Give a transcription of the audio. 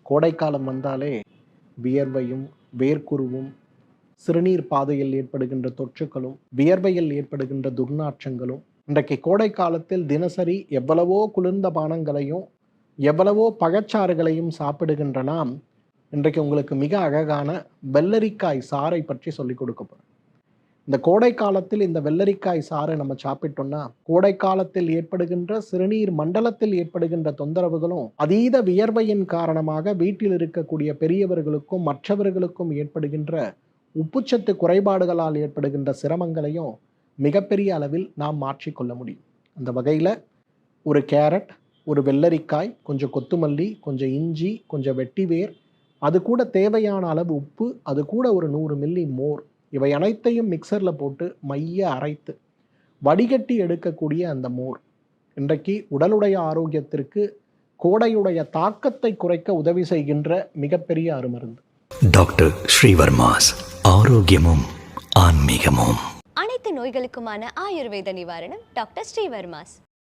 கோடைக்காலம் வந்தாலே வியர்வையும் வேர்க்குருவும் சிறுநீர் பாதையில் ஏற்படுகின்ற தொற்றுக்களும் வியர்வையில் ஏற்படுகின்ற துர்நாற்றங்களும் இன்றைக்கு கோடை காலத்தில் தினசரி எவ்வளவோ குளிர்ந்த பானங்களையும் எவ்வளவோ பழச்சாறுகளையும் சாப்பிடுகின்ற நாம் இன்றைக்கு உங்களுக்கு மிக அழகான வெள்ளரிக்காய் சாறை பற்றி சொல்லிக் கொடுக்க போகிறோம். இந்த கோடை காலத்தில் இந்த வெள்ளரிக்காய் சாறை நம்ம சாப்பிட்டோம்னா கோடை காலத்தில் ஏற்படுகின்ற சிறுநீர் மண்டலத்தில் ஏற்படுகின்ற தொந்தரவுகளும் அதீத வியர்வையின் காரணமாக வீட்டில் இருக்கக்கூடிய பெரியவர்களுக்கும் மற்றவர்களுக்கும் ஏற்படுகின்ற உப்புச்சத்து குறைபாடுகளால் ஏற்படுகின்ற சிரமங்களையும் மிகப்பெரிய அளவில் நாம் மாற்றிக்கொள்ள முடியும். அந்த வகையில் ஒரு கேரட், ஒரு வெள்ளரிக்காய், கொஞ்சம் கொத்துமல்லி, கொஞ்சம் இஞ்சி, கொஞ்சம் வெட்டிவேர், அது கூட தேவையான அளவு உப்பு, அது கூட ஒரு 100 மில்லி மோர், இவை அனைத்தையும் மிக்சரில் போட்டு மைய அரைத்து வடிகட்டி எடுக்கக்கூடிய அந்த மோர் இன்றைக்கு உடலுடைய ஆரோக்கியத்திற்கு கோடையுடைய தாக்கத்தை குறைக்க உதவி செய்கின்ற மிகப்பெரிய அருமருந்து. டாக்டர் ஸ்ரீவர்மாஸ், ஆரோக்கியமும் ஆன்மீகமும். அனைத்து நோய்களுக்குமான ஆயுர்வேத நிவாரணம் டாக்டர் ஸ்ரீவர்மாஸ்.